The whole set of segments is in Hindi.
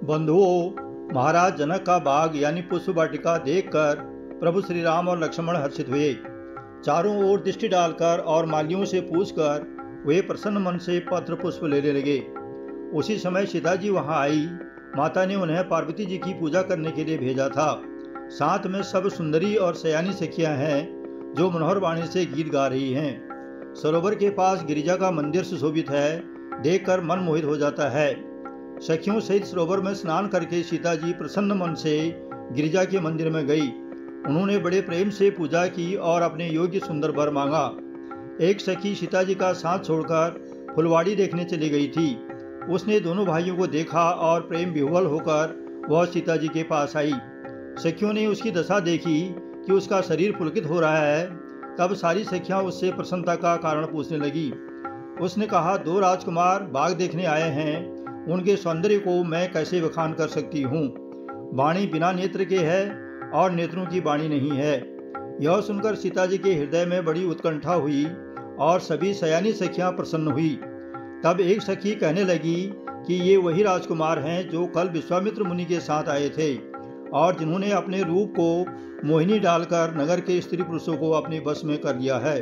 बंधुओं, महाराज जनक का बाग यानी पुष्प वाटिका देखकर प्रभु श्री राम और लक्ष्मण हर्षित हुए। चारों ओर दृष्टि डालकर और मालियों से पूछकर वे प्रसन्न मन से पत्र पुष्प लेने लगे। उसी समय सीता जी वहां आई। माता ने उन्हें पार्वती जी की पूजा करने के लिए भेजा था। साथ में सब सुंदरी और सयानी सखियां हैं जो मनोहर वाणी से गीत गा रही हैं। सरोवर के पास गिरिजा का मंदिर सुशोभित है, देखकर मन मोहित हो जाता है। सखियों सहित सरोवर में स्नान करके सीता जी प्रसन्न मन से गिरिजा के मंदिर में गई। उन्होंने बड़े प्रेम से पूजा की और अपने योग्य सुंदर वर मांगा। एक सखी सीता जी का साथ छोड़कर फुलवाड़ी देखने चली गई थी। उसने दोनों भाइयों को देखा और प्रेम विह्वल होकर वह सीता जी के पास आई। सखियों ने उसकी दशा देखी कि उसका शरीर पुलकित हो रहा है। तब सारी सखियां उससे प्रसन्नता का कारण पूछने लगी। उसने कहा, 2 राजकुमार बाग देखने आए हैं, उनके सौंदर्य को मैं कैसे बखान कर सकती हूँ। वाणी बिना नेत्र के है और नेत्रों की वाणी नहीं है। यह सुनकर सीता जी के हृदय में बड़ी उत्कंठा हुई और सभी सयानी सखियां प्रसन्न हुई। तब एक सखी कहने लगी कि ये वही राजकुमार हैं जो कल विश्वामित्र मुनि के साथ आए थे और जिन्होंने अपने रूप को मोहिनी डालकर नगर के स्त्री पुरुषों को अपने बस में कर लिया है।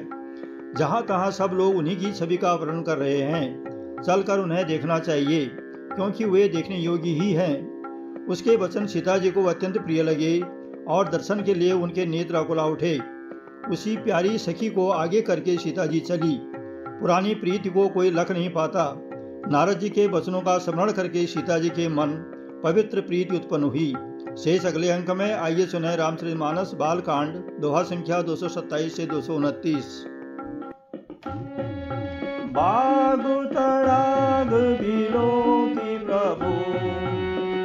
जहाँ तहाँ सब लोग उन्हीं की छवि का वर्णन कर रहे हैं। चलकर उन्हें देखना चाहिए, क्योंकि वे देखने योग्य ही हैं। उसके वचन सीता जी को अत्यंत प्रिय लगे और दर्शन के लिए उनके नेत्र आकुला उठे। उसी प्यारी सखी को आगे करके सीता जी चली। पुरानी प्रीति को कोई लख नहीं पाता। नारद जी के वचनों का स्मरण करके सीता जी के मन पवित्र प्रीति उत्पन्न हुई। शेष अगले अंक में। आइए सुने रामचरितमानस बालकांड, दोहा संख्या 227 से 229। बाग तड़ाग बिलो की प्रभु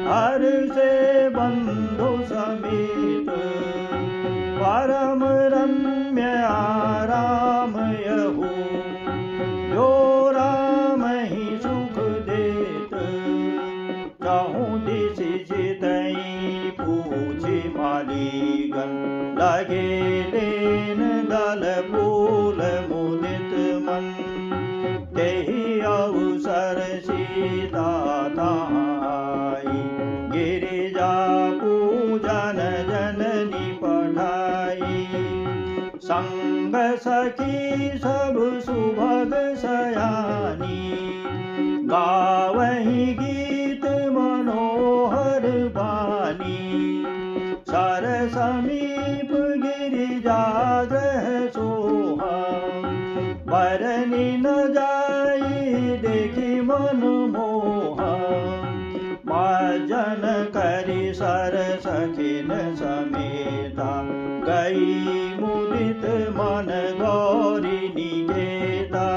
हर से बंधु समेत, परम रम्य आराम यहु जो राम ही सुख देत। चाहूं दिश चितई पूछे मालीगण, लगे लेन दल फूल मुदित मन। तेहि अवसर सीता ताई, गिरिजा पूजन जननी पठाई। संग सखी सब सुभग सयानी, गावहि गीत मनोहर बानी। सर समीप गिरिजा ग्रह सोहा, बरनी न जाई देखी मन मोहा। मार्जन करि सर सखिन समेता, गई मुदित मन गौरी निकेता।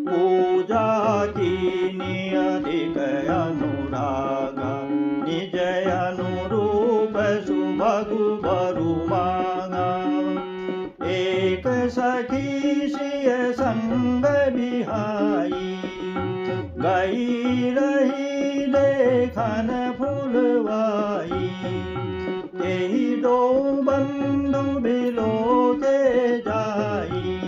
पूजा कीनी अधिक अनुरागा, निज अनुरूप सुभग बरु मांगा। एक सखी सिय संग बिहाई, गई रही देखन फुलवाई। यही 2 बंधु बिलो के जाई,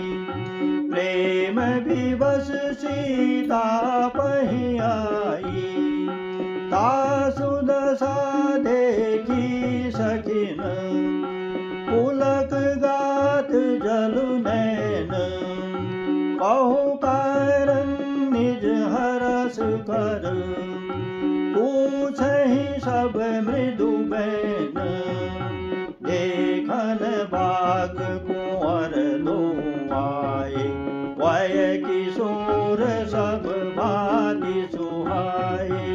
प्रेम विवश सीता पहि आई। तासु दशा देखी सखिन, पुलक गात जलु नैन। कहु कारण निज हरस कर, पूछहि सब मृदु बैन। देखन बाग कुंवर दो आए, वय किशोर सब भांति सुहाए।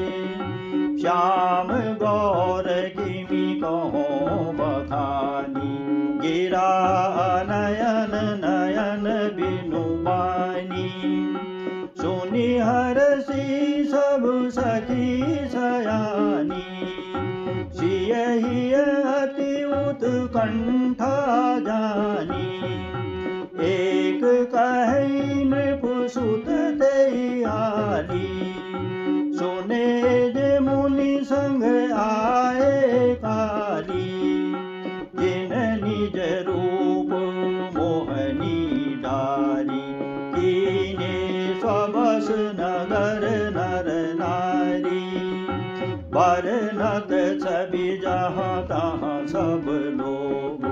श्याम गौर किमि कहो बखानी, गिरा नयन नयन बिनु पानी। सुनि हरषि सब सखी सयानी, सियहि अति उत्कंठा जानी। एक कहि नृपसुत तेहि आली, सुने जे मुनि संग आए काली। जिन निज रूप मोहनी डारी, कीने स्वबस नगर नर नारी। वर्णत छवि जहाँ तहाँ सब लोग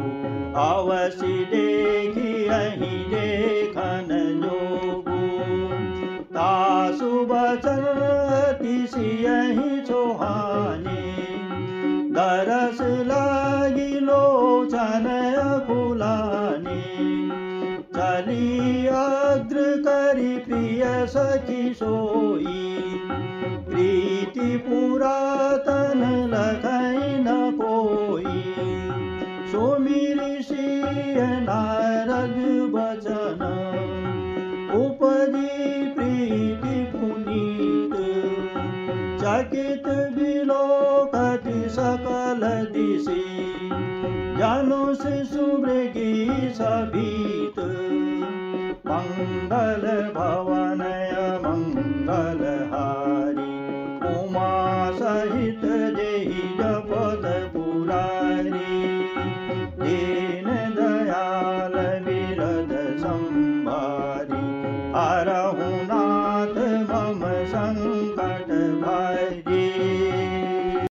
अवश्य देखियहि देखन जोगु तासु बचन तिसियहि सोहानी दरस लागी लोचन फुलानी चली अग्र करी प्रिय सखी सोई प्रीति पुरातन लखै न कोई सुमिरि सिय नारद बचन उपजी प्रीति पुनीत चकित विलोकति सकल दिशि जनुष सुमृगी सभीत मंगल भवनय मंगल हारी उमा सहित जेहि जपत पुरारी दीन दयाल विरद संभारी हरहु नाथ मम शंका